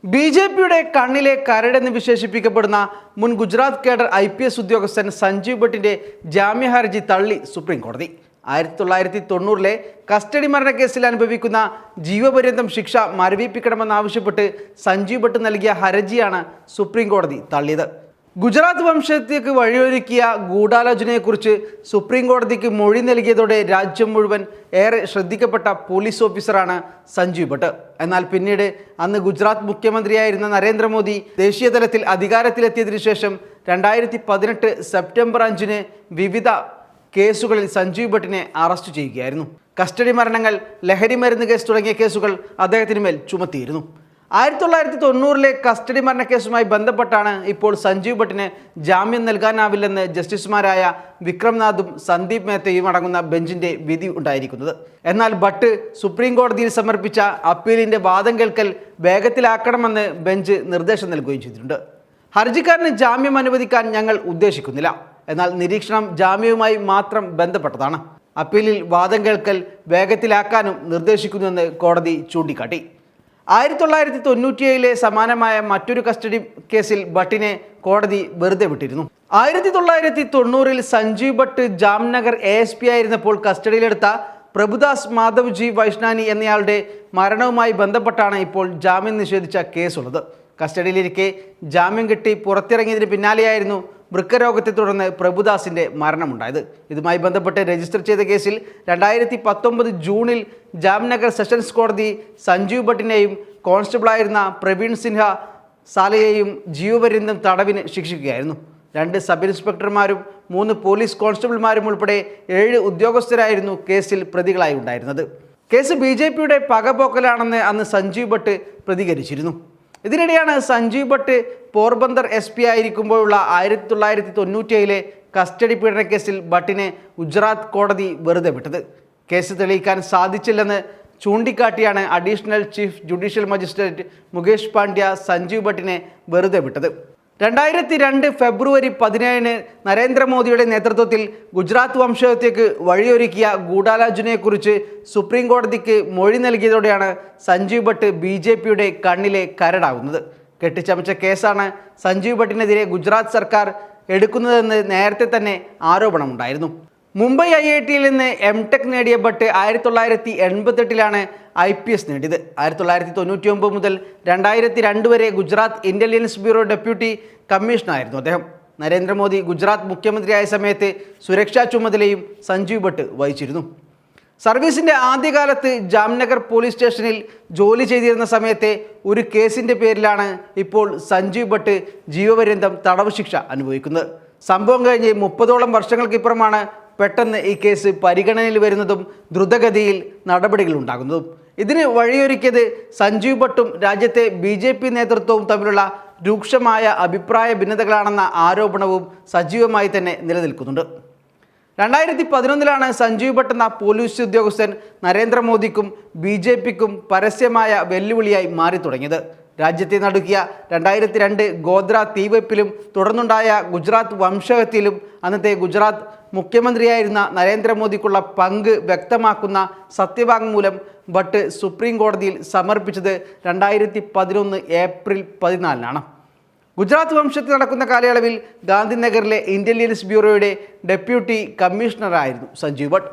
ബി.ജെ.പിയുടെ കണ്ണിലെ കരടെന്ന് വിശേഷിപ്പിക്കപ്പെടുന്ന മുൻ Gujarat cadre IPS ഉദ്യോഗസ്ഥൻ സഞ്ജീവ് ഭട്ടിന്റെ ജാമ്യ ഹർജി തള്ളി സുപ്രീം കോടതി. 1990 കസ്റ്റഡി മരണക്കേസിൽ അനുഭവിക്കുന്ന ജീവപര്യന്തം ശിക്ഷ മരവിപ്പിക്കണമെന്നാവശ്യപ്പെട്ട് സഞ്ജീവ് ഭട്ട് നൽകിയ ഹർജിയാണ് സുപ്രീം കോടതി തള്ളിയത്. ഗുജറാത്ത് വംശത്തേക്ക് വഴിയൊരുക്കിയ ഗൂഢാലോചനയെക്കുറിച്ച് സുപ്രീം കോടതിക്ക് മൊഴി നൽകിയതോടെ രാജ്യം മുഴുവൻ ഏറെ ശ്രദ്ധിക്കപ്പെട്ട പോലീസ് ഓഫീസറാണ് സഞ്ജീവ് ഭട്ട്. എന്നാൽ പിന്നീട് അന്ന് ഗുജറാത്ത് മുഖ്യമന്ത്രിയായിരുന്ന നരേന്ദ്രമോദി ദേശീയ തലത്തിൽ അധികാരത്തിലെത്തിയതിനു ശേഷം 2018 സെപ്റ്റംബർ 5 വിവിധ കേസുകളിൽ സഞ്ജീവ് ഭട്ടിനെ അറസ്റ്റ് ചെയ്യുകയായിരുന്നു. കസ്റ്റഡി മരണങ്ങൾ, ലഹരി മരുന്ന് കേസ് തുടങ്ങിയ കേസുകൾ അദ്ദേഹത്തിന് മേൽ ചുമത്തിയിരുന്നു. 1990 കസ്റ്റഡി മരണക്കേസുമായി ബന്ധപ്പെട്ടാണ് ഇപ്പോൾ സഞ്ജീവ് ഭട്ടിന് ജാമ്യം നൽകാനാവില്ലെന്ന് ജസ്റ്റിസുമാരായ വിക്രംനാഥും സന്ദീപ് മേത്തയും അടങ്ങുന്ന ബെഞ്ചിന്റെ വിധി ഉണ്ടായിരിക്കുന്നത്. എന്നാൽ ഭട്ട് സുപ്രീം കോടതിയിൽ സമർപ്പിച്ച അപ്പീലിന്റെ വാദം കേൾക്കൽ വേഗത്തിലാക്കണമെന്ന് ബെഞ്ച് നിർദ്ദേശം നൽകുകയും ചെയ്തിട്ടുണ്ട്. ഹർജിക്കാരന് ജാമ്യം അനുവദിക്കാൻ ഞങ്ങൾ ഉദ്ദേശിക്കുന്നില്ല, എന്നാൽ നിരീക്ഷണം ജാമ്യവുമായി മാത്രം ബന്ധപ്പെട്ടതാണ്. അപ്പീലിൽ വാദം കേൾക്കൽ വേഗത്തിലാക്കാനും നിർദ്ദേശിക്കുന്നുവെന്ന് കോടതി ചൂണ്ടിക്കാട്ടി. 1997 സമാനമായ മറ്റൊരു കസ്റ്റഡി കേസിൽ ഭട്ടിനെ കോടതി വെറുതെ വിട്ടിരുന്നു. 1990 സഞ്ജീവ് ഭട്ട് ജാംനഗർ ASP ആയിരുന്നപ്പോൾ കസ്റ്റഡിയിലെടുത്ത പ്രഭുദാസ് മാധവ് ജി വൈഷ്ണാനി എന്നയാളുടെ മരണവുമായി ബന്ധപ്പെട്ടാണ് ഇപ്പോൾ ജാമ്യം നിഷേധിച്ച കേസുള്ളത്. കസ്റ്റഡിയിലിരിക്കെ ജാമ്യം കിട്ടി പുറത്തിറങ്ങിയതിന് പിന്നാലെയായിരുന്നു വൃക്കരോഗത്തെ തുടർന്ന് പ്രഭുദാസിന്റെ മരണമുണ്ടായത്. ഇതുമായി ബന്ധപ്പെട്ട് രജിസ്റ്റർ ചെയ്ത കേസിൽ 2019 ജൂണിൽ ജാംനഗർ സെഷൻസ് കോടതി സഞ്ജീവ് ഭട്ടിനെയും കോൺസ്റ്റബിളായിരുന്ന പ്രവീൺ സിൻഹ സാലയെയും ജീവപര്യന്തം തടവിന് ശിക്ഷിക്കുകയായിരുന്നു. 2 സബ് ഇൻസ്പെക്ടർമാരും 3 പോലീസ് കോൺസ്റ്റബിൾമാരും ഉൾപ്പെടെ 7 ഉദ്യോഗസ്ഥരായിരുന്നു കേസിൽ പ്രതികളായി ഉണ്ടായിരുന്നത്. കേസ് BJPയുടെ പകപോക്കലാണെന്ന് അന്ന് സഞ്ജീവ് ഭട്ട് പ്രതികരിച്ചിരുന്നു. ഇതിനിടെയാണ് സഞ്ജീവ് ഭട്ട് പോർബന്ദർ SP ആയിരിക്കുമ്പോഴുള്ള 1997 കസ്റ്റഡി പീഡന കേസിൽ ഭട്ടിനെ ഗുജറാത്ത് കോടതി വെറുതെ വിട്ടത്. കേസ് തെളിയിക്കാൻ സാധിച്ചില്ലെന്ന് ചൂണ്ടിക്കാട്ടിയാണ് additional chief judicial magistrate Mukesh Pandya Sanjiv ഭട്ടിനെ വെറുതെ വിട്ടത്. 2002 ഫെബ്രുവരി 17 നരേന്ദ്രമോദിയുടെ നേതൃത്വത്തിൽ ഗുജറാത്ത് വംശത്തേക്ക് വഴിയൊരുക്കിയ ഗൂഢാലോചനയെക്കുറിച്ച് സുപ്രീം കോടതിക്ക് മൊഴി നൽകിയതോടെയാണ് സഞ്ജീവ് ഭട്ട് BJPയുടെ കണ്ണിലെ കരടാകുന്നത്. കെട്ടിച്ചമച്ച കേസാണ് സഞ്ജീവ് ഭട്ടിനെതിരെ ഗുജറാത്ത് സർക്കാർ എടുക്കുന്നതെന്ന് നേരത്തെ തന്നെ ആരോപണമുണ്ടായിരുന്നു. മുംബൈ IITയിൽ നിന്ന് M.Tech നേടിയ ഭട്ട് 1988 IPS നേടിയത്. 1999 മുതൽ 2002 വരെ ഗുജറാത്ത് ഇന്റലിജൻസ് ബ്യൂറോ ഡെപ്യൂട്ടി കമ്മീഷണറായിരുന്നു അദ്ദേഹം. നരേന്ദ്രമോദി ഗുജറാത്ത് മുഖ്യമന്ത്രിയായ സമയത്ത് സുരക്ഷാ ചുമതലയും സഞ്ജീവ് ഭട്ട് വഹിച്ചിരുന്നു. സർവീസിന്റെ ആദ്യകാലത്ത് ജാംനഗർ പോലീസ് സ്റ്റേഷനിൽ ജോലി ചെയ്തിരുന്ന സമയത്തെ ഒരു കേസിന്റെ പേരിലാണ് ഇപ്പോൾ സഞ്ജീവ് ഭട്ട് ജീവപര്യന്തം തടവ് ശിക്ഷ അനുഭവിക്കുന്നത്. സംഭവം കഴിഞ്ഞ് 30ഓളം വർഷങ്ങൾക്കിപ്പുറമാണ് പെട്ടെന്ന് ഈ കേസ് പരിഗണനയിൽ വരുന്നതും ദ്രുതഗതിയിൽ നടപടികൾ ഉണ്ടാകുന്നതും. ഇതിന് വഴിയൊരുക്കിയത് സഞ്ജീവ് ഭട്ടും രാജ്യത്തെ BJP നേതൃത്വവും തമ്മിലുള്ള രൂക്ഷമായ അഭിപ്രായ ഭിന്നതകളാണെന്ന ആരോപണവും സജീവമായി തന്നെ നിലനിൽക്കുന്നുണ്ട്. 2011 സഞ്ജീവ് ഭട്ട് എന്ന പോലീസ് ഉദ്യോഗസ്ഥൻ നരേന്ദ്രമോദിക്കും BJPക്കും പരസ്യമായ വെല്ലുവിളിയായി മാറി തുടങ്ങിയത്. രാജ്യത്തെ നടുക്കിയ 2002 ഗോദ്ര തീവെപ്പിലും തുടർന്നുണ്ടായ ഗുജറാത്ത് വംശഹത്യയിലും അന്നത്തെ ഗുജറാത്ത് മുഖ്യമന്ത്രിയായിരുന്ന നരേന്ദ്രമോദിക്കുള്ള പങ്ക് വ്യക്തമാക്കുന്ന സത്യവാങ്മൂലം ഭട്ട് സുപ്രീം കോടതിയിൽ സമർപ്പിച്ചത് 2011 ഏപ്രിൽ 14 ഗുജറാത്ത് വംശത്തിൽ നടക്കുന്ന കാലയളവിൽ ഗാന്ധിനഗറിലെ ഇന്റലിജൻസ് ബ്യൂറോയുടെ ഡെപ്യൂട്ടി കമ്മീഷണറായിരുന്നു സഞ്ജീവ് ഭട്ട്.